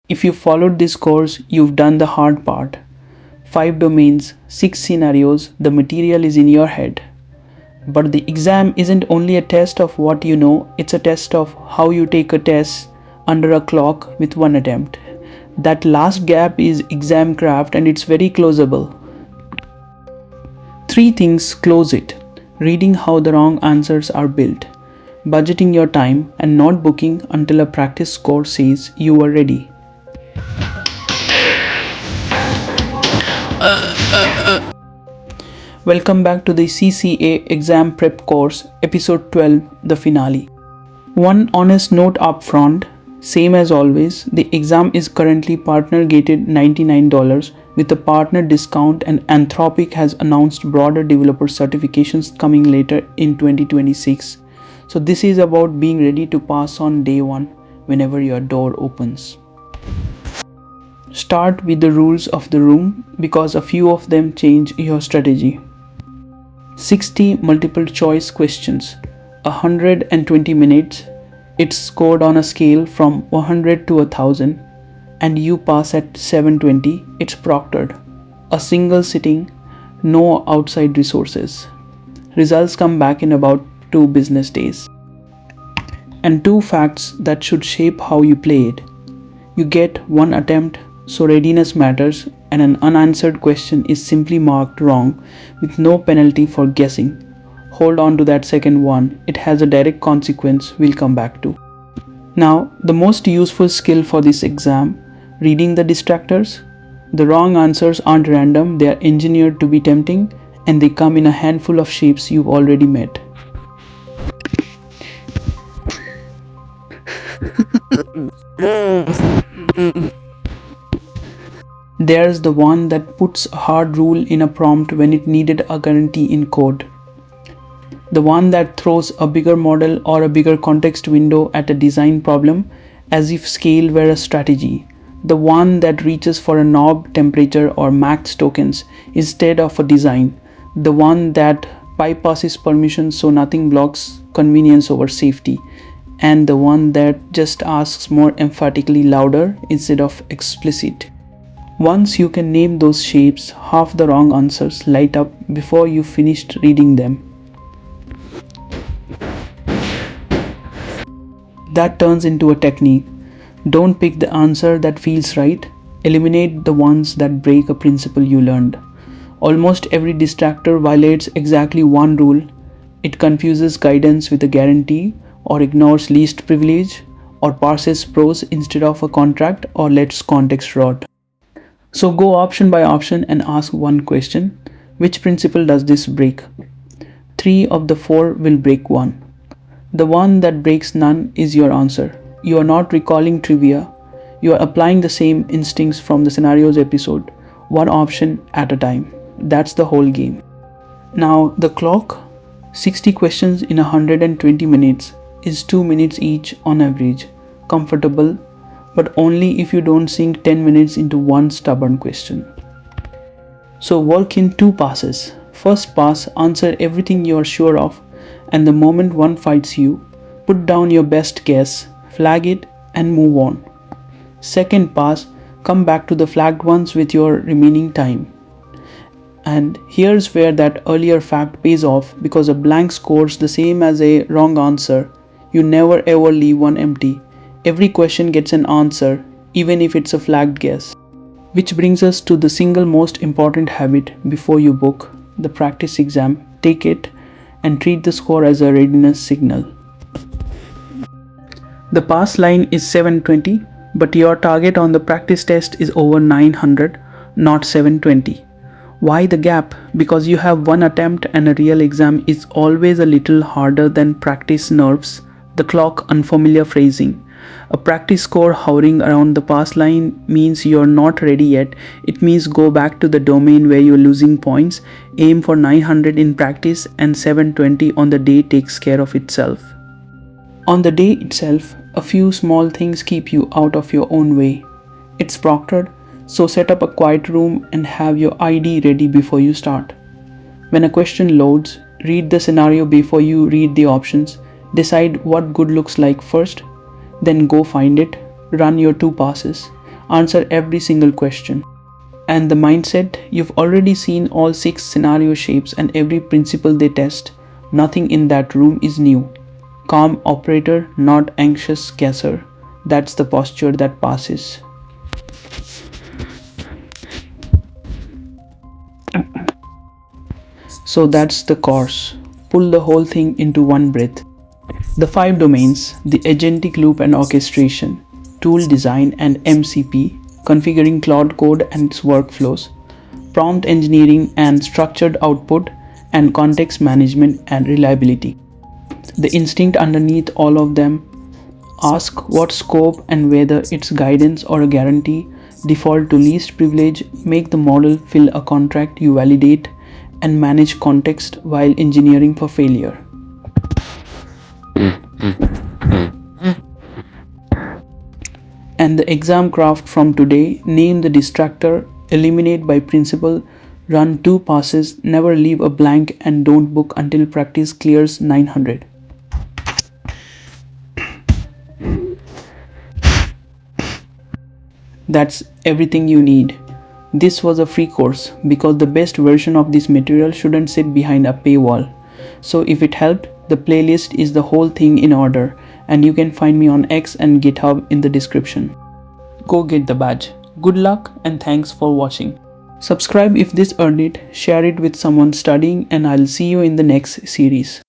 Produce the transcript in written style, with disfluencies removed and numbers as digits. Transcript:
If you followed this course, you've done the hard part. 5 domains, 6 scenarios, the material is in your head. But the exam isn't only a test of what you know, it's a test of how you take a test under a clock with one attempt. That last gap is exam craft and it's very closable. 3 things close it: reading how the wrong answers are built, budgeting your time, and not booking until a practice score says you are ready. Welcome back to the CCA exam prep course, episode 12, the finale. One honest note up front, same as always, the exam is currently partner gated $99 with a partner discount, and Anthropic has announced broader developer certifications coming later in 2026. So this is about being ready to pass on day one whenever your door opens. Start with the rules of the room because a few of them change your strategy. 60 multiple choice questions, 120 minutes. It's scored on a scale from 100 to 1000 and you pass at 720. It's proctored. A single sitting, no outside resources. Results come back in about 2 business days. And 2 facts that should shape how you play it. You get 1 attempt, so readiness matters, and an unanswered question is simply marked wrong with no penalty for guessing. Hold on to that second one, it has a direct consequence we'll come back to. Now, the most useful skill for this exam, reading the distractors. The wrong answers aren't random, they are engineered to be tempting, and they come in a handful of shapes you've already met. There's the one that puts a hard rule in a prompt when it needed a guarantee in code. The one that throws a bigger model or a bigger context window at a design problem as if scale were a strategy. The one that reaches for a knob, temperature, or max tokens instead of a design. The one that bypasses permissions so nothing blocks convenience over safety. And the one that just asks more emphatically louder instead of explicit. Once you can name those shapes, half the wrong answers light up before you finished reading them. That turns into a technique. Don't pick the answer that feels right. Eliminate the ones that break a principle you learned. Almost every distractor violates exactly one rule. It confuses guidance with a guarantee, or ignores least privilege, or parses prose instead of a contract, or lets context rot. So go option by option and ask one question. Which principle does this break? 3 of the 4 will break one. The one that breaks none is your answer. You are not recalling trivia. You are applying the same instincts from the scenarios episode, one option at a time. That's the whole game. Now the clock, 60 questions in 120 minutes is 2 minutes each on average. Comfortable, but only if you don't sink 10 minutes into one stubborn question. So work in 2 passes. First pass, answer everything you are sure of, and the moment one fights you, put down your best guess, flag it, and move on. Second pass, come back to the flagged ones with your remaining time. And here's where that earlier fact pays off, because a blank scores the same as a wrong answer. You never ever leave one empty. Every question gets an answer, even if it's a flagged guess. Which brings us to the single most important habit before you book the practice exam. Take it and treat the score as a readiness signal. The pass line is 720, but your target on the practice test is over 900, not 720. Why the gap? Because you have one attempt and a real exam is always a little harder than practice nerves, the clock, unfamiliar phrasing. A practice score hovering around the pass line means you're not ready yet. It means go back to the domain where you're losing points, aim for 900 in practice, and 720 on the day takes care of itself. On the day itself, a few small things keep you out of your own way. It's proctored, so set up a quiet room and have your ID ready before you start. When a question loads, read the scenario before you read the options. Decide what good looks like first. Then go find it, run your 2 passes. answer every single question. And the mindset, you've already seen all 6 scenario shapes and every principle they test. Nothing in that room is new. Calm operator, not anxious guesser. That's the posture that passes. So that's the course. Pull the whole thing into one breath. The 5 domains, the agentic loop and orchestration, tool design and MCP, configuring Claude code and its workflows, prompt engineering and structured output, and context management and reliability. The instinct underneath all of them, ask what scope and whether it's guidance or a guarantee, default to least privilege, make the model fill a contract you validate, and manage context while engineering for failure. And the exam craft from today, name the distractor, eliminate by principle, run 2 passes, never leave a blank, and don't book until practice clears 900. That's everything you need. This was a free course because the best version of this material shouldn't sit behind a paywall. So if it helped, the playlist is the whole thing in order, and you can find me on X and GitHub in the description. Go get the badge. Good luck and thanks for watching. Subscribe if this earned it, share it with someone studying, and I'll see you in the next series.